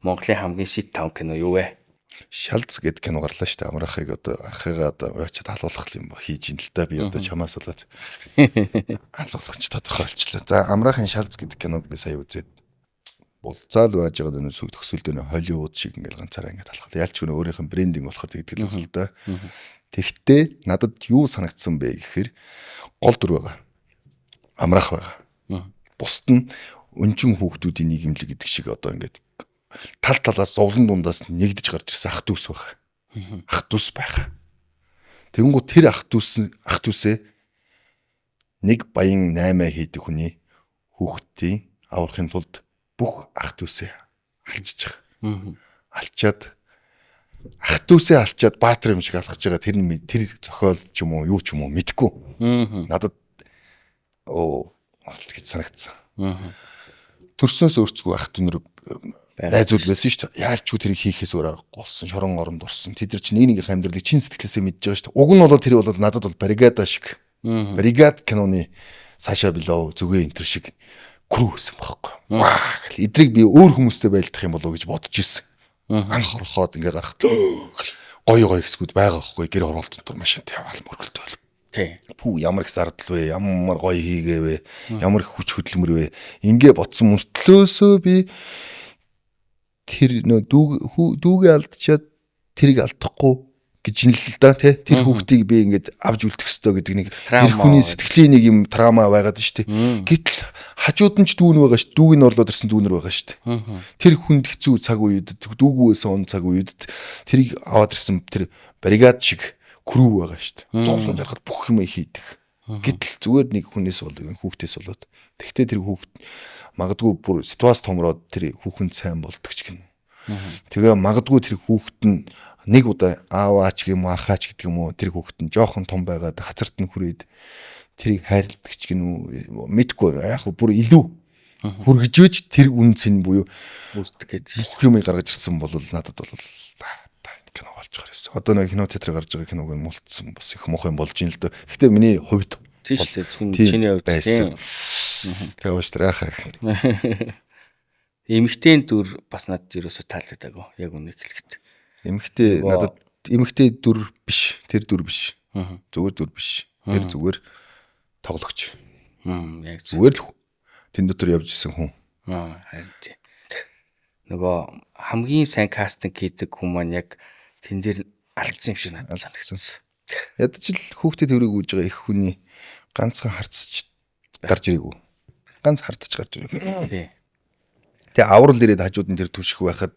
Монголын хамгийн шит 5 кино юу вэ? Шалц гэдэг кино гарлаа шүү дээ. Амраахыг одоо ахыгаа одоо уячаад халуулах юм хийж ин л та би одоо чамаас болоод халуулах ч тодорхой болчихлоо. За Амраахын Шалц гэдэг киног би сая үзээд булцаал байж байгаа нөө сүг төгсөлд нөө Холливуд шиг ингээл ганцаараа ингээд алхал. Ялч гэнэ өөрийнх нь брендинг болохоор тэгдэг л байна л да. Тэгтээ надад юу санагдсан бэ гэхээр гол дүр байгаа. Амраах байгаа. Бусд нь өнчин хүүхдүүдийн нийгэмлэг гэдэг шиг одоо ингээд тал талаас зовлон дундаас нэгдэж гарч ирсэн ах дүүс байгаа. Ах дүүс байх. Тэгэнгუთ тэр ах дүүсээ нэг баян 8 хийдэг хүний хүүхдийн аврахын тулд бүх ах дүүсээ алчиж байгаа. Алчаад ах дүүсээ алчаад баатар юм шиг алхаж байгаа тэр зохиол ч юм уу юу ч юм уу мэдгүй. Надад гэж санагдсан. Төрснөөс өөрцгөө ах дүүнэр найзууд байсан шүү дээ. Яалч юу тэрийг хийхээс өөрөө голсон, шорон оронд орсон. Тэд нар чинь нэгнийхээ амьдралыг чин сэтгэлээсээ мэдж байгаа шүү дээ. Уг нь бол тэр бол надад бол бригада шиг. Бригад киноны Саша Белов зүгээ энтер шиг крүү гэсэн байхгүй. Ваа гэл эдрийг би өөр хүмүүстэй байлдах юм болов уу гэж бодож ирсэн. Анх ороход ингээ гарахт гоё хэсгүүд байгаа байхгүй. Гэр оролтон тур машинтай яваал мөргөлтэй байл. Пүү ямар их зардал вэ? Ямар гоё хийгээвэ? Ямар их хүч хөдөлмөр вэ? Ингээ ботсон мөртлөөсөө би тэр нөө дүүгээ алдчихад тэрийг алдахгүй гэж юм л да тий. Тэр хүүхдийг би ингээд авч үлдэх ёстой гэдэг нэг тэр хүний сэтгэлийн нэг юм трама байгаад шүү дээ. Гэтэл хажууд нь ч дүүн байгаа шүү. Дүүг нь орлоод ирсэн дүүнэр байгаа шүү дээ. Тэр хүнд хэцүү цаг үед дүүгээс он цаг үед тэрийг аваад ирсэн тэр бригад шиг крүү байгаа шүү дээ. Зовлон жаргал бүх юм хийдэг. Гэтэл зүгээр нэг хүнээс бол хүүхдээс болоод тэгтээ тэр хүүхд магадгүй бүр ситуац томроод тэр хүүхэнд сайн болдог ч гэнэ. Тэгээ магадгүй тэр хүүхэд нь нэг удаа ааваач юм уу ахаач гэдэг юм уу тэр хүүхэд нь жоохон том байгаад хацарт нь хүрээд тэрийг хайрладаг ч гэнэ үү мэдгүй яг бүр илүү хүргэж тэр үнцэн буюу үүсдэг гэж бүх юм гаргаж ирсэн бол надад бол кино болж байгаа юм. Одоо нэг кино театрыг гарч байгаа киног нь мултсан бас их муухай болж ин л дөө. Гэхдээ миний хувьд тийш л зөвхөн чиний хувьд тийм. Тэгээ ууштрахаа. Эмэгтэй дүр бас надад ерөөсө таалагдаагүй. Яг үнэ хэлэхэд. Эмэгтэй надад эмэгтэй дүр биш. Тэр дүр биш. Зүгээр дүр биш. Тэр зүгээр тоглогч. Яг зүгээр л тэн дотор явж исэн хүн. Харин тийм. Нөгөө хамгийн сайн кастинг хийдэг хүн маань яг тэн дээр алдсан юм шиг надад санагдсан. Ядаж л хүүхдэд төрөг үүж байгаа их хүний ганцхан харцч гарч ирээгүй. Ганц харцч гарч ирээгүй. Тий. Тэгээ аврал ирээд хажууд нь тэр түших байхад